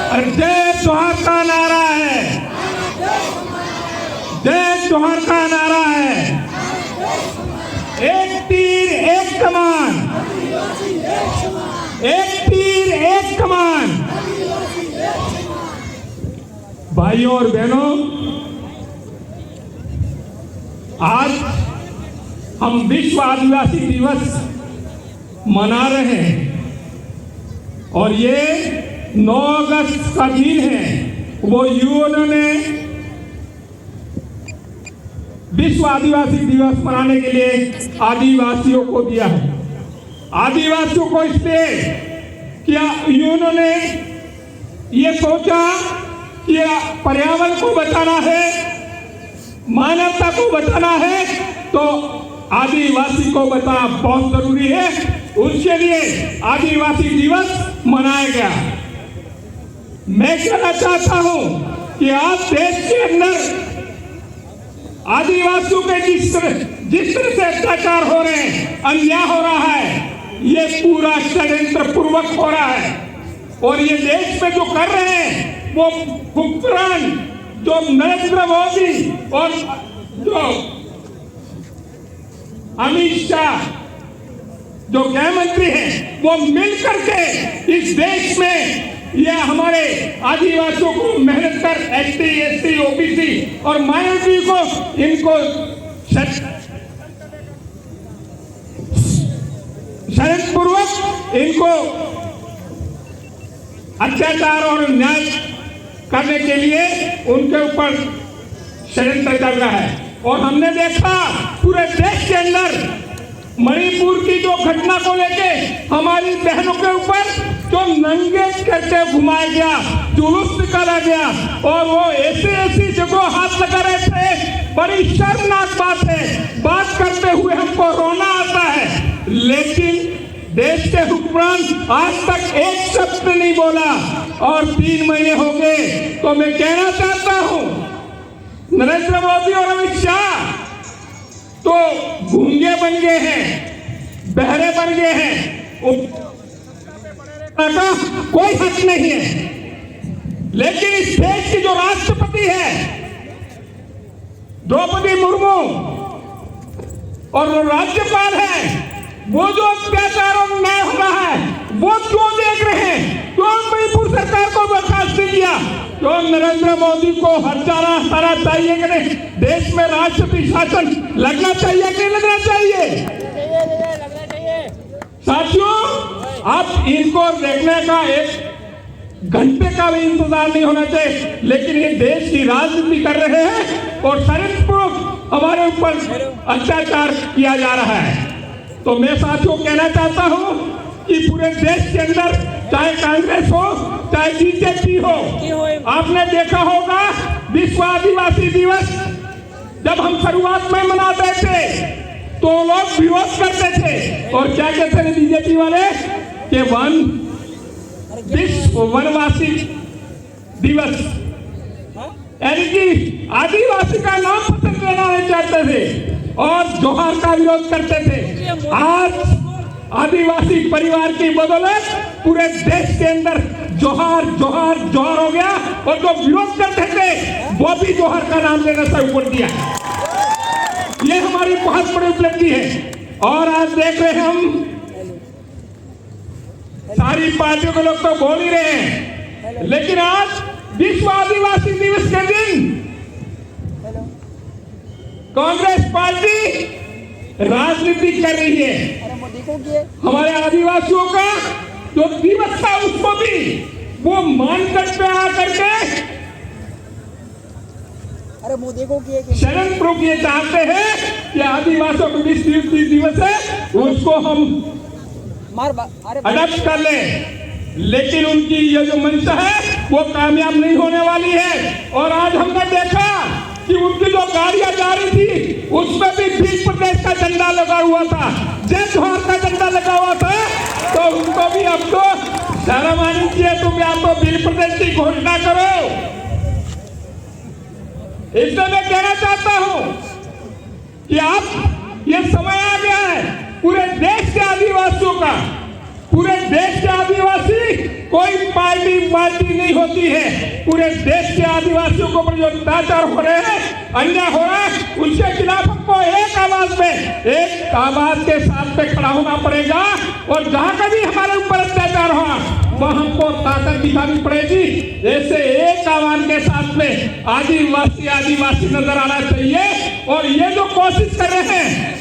और जय जोहार का नारा है, जय जोहार का नारा है। एक तीर एक कमान, एक तीर एक कमान। भाइयों और बहनों, आज हम विश्व आदिवासी दिवस मना रहे हैं और ये 9 अगस्त का दिन है। वो यूएन ने विश्व आदिवासी दिवस मनाने के लिए आदिवासियों को दिया है। आदिवासियों को इसलिए क्या यूएन ने ये सोचा कि पर्यावरण को बचाना है, मानवता को बचाना है, तो आदिवासी को बचाना बहुत जरूरी है। उसके लिए आदिवासी दिवस मनाया गया। मैं कहना चाहता हूं कि आज देश के अंदर आदिवासियों के जिस तरह से अत्याचार हो रहे हैं, अन्याय हो रहा है, ये पूरा षड्यंत्र पूर्वक हो रहा है। और ये देश में जो कर रहे हैं वो हुक्मरान जो नरेंद्र मोदी और जो अमित शाह जो गृह मंत्री हैं, वो मिलकर के इस देश में ये हमारे आदिवासियों को मेहनत कर एसटी, एसटी, ओबीसी और माइनॉरिटी को इनको षड्यंत्रपूर्वक इनको अत्याचार और न्याय करने के लिए उनके ऊपर षड्यंत्र चल रहा है। और हमने देखा पूरे देश के अंदर मणिपुर की जो घटना को लेके हमारी बहनों के ऊपर जो नंगे करके घुमाया गया, जुलूस निकाला गया और वो ऐसी जगह हाथ लगा रहे थे। बड़ी शर्मनाक बात है, बात करते हुए हमको रोना आता है। लेकिन देश के हुक्मरान आज तक एक शब्द नहीं बोला और 3 महीने हो गए। तो मैं कहना चाहता हूं, नरेंद्र मोदी और अमित शाह तो गूंगे बन गए हैं, बहरे बन गए हैं, का कोई हक नहीं है। लेकिन इस देश की जो राष्ट्रपति है द्रौपदी मुर्मू और राज्यपाल है, वो जो अत्याचार और न्याय हो रहा है वो क्यों देख रहे हैं? क्यों मणिपुर सरकार को बर्खास्त नहीं किया? क्यों नरेंद्र मोदी को हटाना चाहिए कि नहीं? देश में राष्ट्रपति शासन लगना चाहिए कि नहीं लगना चाहिए? साथियों, अब इनको देखने का 1 घंटे का भी इंतजार नहीं होना चाहिए। लेकिन ये देश की राजनीति कर रहे हैं और षड्यंत्रपूर्वक हमारे ऊपर अत्याचार किया जा रहा है। तो मैं साथियों कहना चाहता हूं कि पूरे देश के अंदर चाहे कांग्रेस हो चाहे बीजेपी हो, आपने देखा होगा विश्व आदिवासी दिवस जब हम शुरुआत में मनाते थे तो लोग विरोध करते थे और क्या कहते थे बीजेपी वाले कि विश्व वनवासी दिवस, यानी कि आदिवासी का नाम पसंद लेना नहीं चाहते थे और जोहार का विरोध करते थे। आज आदिवासी परिवार की बदौलत पूरे देश के अंदर जोहार जोहार जोहार हो गया और जो विरोध करते थे वो भी जोहार का नाम लेना शुरू कर दिया। ये हमारी बहुत बड़ी उपलब्धि है। और आज देख रहे हैं हम सारी पार्टियों के लोग तो बोल ही रहे हैं, लेकिन आज विश्व आदिवासी दिवस के दिन कांग्रेस पार्टी राजनीति कर रही है। हमारे आदिवासियों का जो दिवस था उसको भी वो मानकर पे आकर के षड्यंत्र किए चाहते हैं कि आदिवासियों का विश्व दिवस है उसको हम अडॉप्ट कर ले। लेकिन उनकी ये जो मंशा है वो कामयाब नहीं होने वाली है। और आज हमने देखा कि उनकी जो गाड़ियां जा रही थी उसमें भी भील प्रदेश का झंडा लगा हुआ था, जय जोहार का झंडा लगा हुआ था। तो उनको भी अब तो शर्म आनी चाहिए, तुम आप तो भील प्रदेश की घोषणा करो। इसलिए मैं कहना चाहता हूं कि आप ये समय आ गया है पूरे देश के आदिवासियों का, पूरे देश के आदिवासी कोई पार्टी नहीं होती है। पूरे देश के आदिवासियों को ऊपर जो अत्याचार हो रहे हैं, अन्याय हो रहा है, उसके खिलाफ हमको एक आवाज के साथ पे खड़ा होना पड़ेगा। और जहां कभी हमारे ऊपर अत्याचार हुआ वह हमको ताकत दिखानी पड़ेगी। ऐसे एक आवाज के साथ में आदिवासी नजर आना चाहिए। और ये जो कोशिश कर रहे हैं,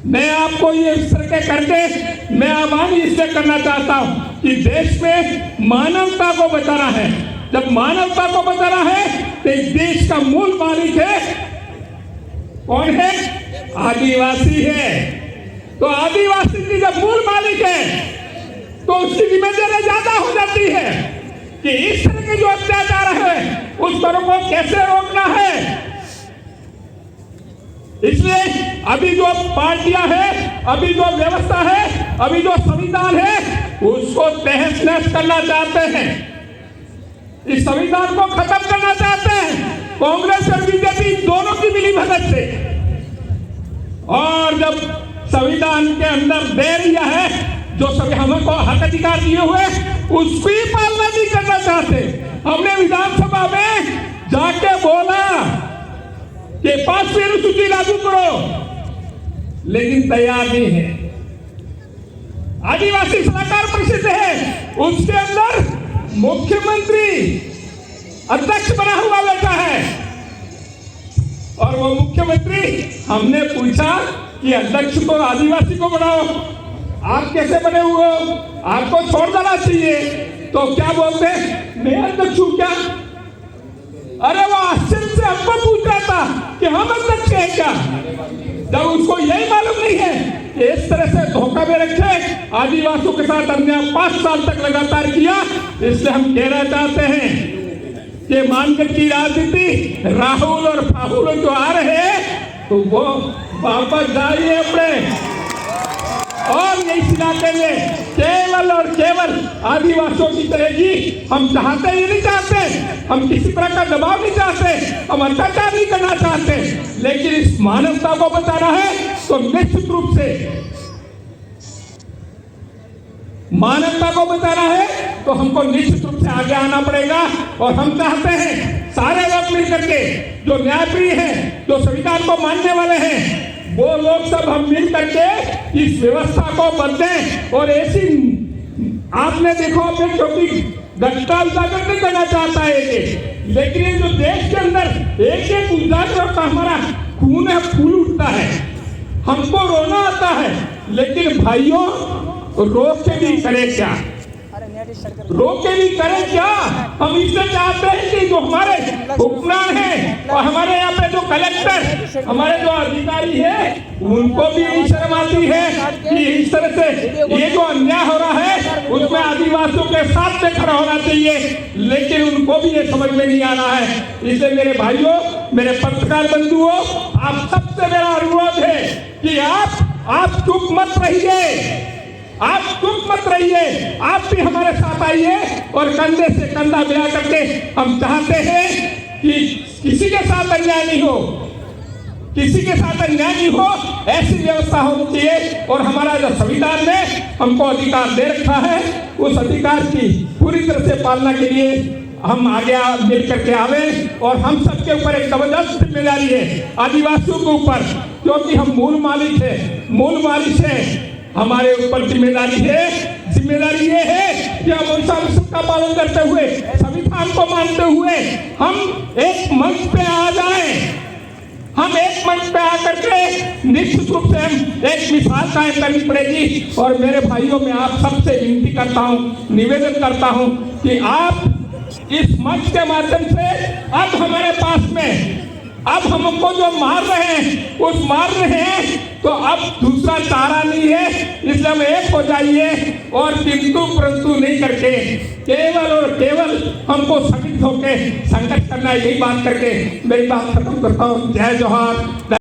मैं आपको ये इस तरह के करके मैं आह्वान इससे करना चाहता हूं कि देश में मानवता को बचाना है। जब मानवता को बचाना है तो इस देश का मूल मालिक है कौन है? आदिवासी है। तो आदिवासी की जब मूल मालिक है तो उसकी जिम्मेदारी ज्यादा हो जाती है कि इस तरह के जो अत्याचार है उस पर को कैसे रोकना है। इसलिए अभी जो पार्टियां हैं, अभी जो व्यवस्था है, अभी जो संविधान है, उसको तहस नहस करना चाहते हैं। इस संविधान को खत्म करना चाहते हैं कांग्रेस और बीजेपी दोनों की मिलीभगत से। और जब संविधान के अंदर दे दिया है जो सभी हमको हक अधिकार दिए हुए, उसकी पालना नहीं करना चाहते। हमने विधानसभा में जाके बोला कि 5वीं अनुसूची लागू करो, लेकिन तैयार नहीं है। आदिवासी सलाहकार परिषद है, उसके अंदर मुख्यमंत्री अध्यक्ष बना हुआ बैठा है। और वो मुख्यमंत्री, हमने पूछा कि अध्यक्ष तो आदिवासी को बनाओ, आप कैसे बने हुए हो, आपको छोड़ देना चाहिए। तो क्या बोलते, मैं अध्यक्ष हूं क्या? अरे वो आश्चर्य से हमको पूछ रहा था कि हम अध्यक्ष हैं क्या, जब उसको यही मालूम नहीं है कि इस तरह से धोखा में रखे आदिवासियों के साथ अन्याय 5 साल तक लगातार किया। इसलिए हम कहना चाहते हैं कि मानगढ़ की राजनीति राहुल और फाहुल जो आ रहे हैं तो वो वापस जाइए अपने। और इस इलाके में केवल और केवल आदिवासियों की रहेगी। हम चाहते ही नहीं चाहते, हम किसी तरह का दबाव नहीं चाहते, हम अत्याचार नहीं करना चाहते, लेकिन इस मानवता को बचाना है तो निश्चित रूप से मानवता को बचाना है तो हमको निश्चित रूप से आगे आना पड़ेगा। और हम चाहते हैं सारे लोग मिलकर के, जो न्यायप्रिय हैं, जो संविधान को मानने वाले हैं, वो लोग सब हम मिल करके इस व्यवस्था को बदलें। और ऐसी आपने देखो क्योंकि घटना उजागर नहीं करना चाहता है ये, लेकिन ये जो देश के अंदर एक उजागर का हमारा खून है, फूल उठता है, हमको रोना आता है। लेकिन भाइयों, रोक के भी करे क्या, रोक के भी करें क्या? हम इससे चाहते हैं कि जो हमारे हुक्मरान हैं और हमारे यहाँ पे जो कलेक्टर, हमारे जो अधिकारी हैं, उनको भी यही शर्म आती है कि इस तरह से ये जो अन्याय हो रहा है उसमें आदिवासियों के साथ में खड़ा होना चाहिए, लेकिन उनको भी ये समझ में नहीं आ रहा है। इसलिए मेरे भाइयों, मेरे पत्रकार बंधुओं, आप सबसे मेरा अनुरोध है कि आप चुप मत रहिए, आप चुप मत रहिए, आप भी हमारे साथ आइए और कंधे से कंधा मिला करके हम चाहते हैं कि किसी के साथ अन्याय नहीं हो, किसी के साथ अन्याय नहीं हो, ऐसी व्यवस्था होनी चाहिए। और हमारा जो संविधान ने हमको अधिकार दे रखा है, उस अधिकार की पूरी तरह से पालना के लिए हम आगे मिल करके आवे। और हम सबके ऊपर एक जबरदस्त जिम्मेदारी है आदिवासियों के ऊपर, क्योंकि हम मूल मालिक है, मूल मालिक है, हमारे ऊपर जिम्मेदारी है। जिम्मेदारी ये है कि हम उनका सबका पालन करते हुए, संविधान को मानते हुए हम एक मंच पे आ जाएं। हम एक मंच पे आकर के निश्चित रूप से हम एक मिसाल कायम करनी पड़ेगी। और मेरे भाइयों, मैं आप सबसे विनती करता हूँ, निवेदन करता हूँ कि आप इस मंच के माध्यम से अब हमारे पास में, अब हमको जो मार रहे हैं उस मार रहे हैं तो अब दूसरा चारा नहीं है। इसलिए हम एक हो जाइए और किंतु परंतु नहीं करके केवल और केवल हमको संगठित होकर संघर्ष करना है। यही बात करके मेरी बात खत्म करता हूँ। जय जोहार।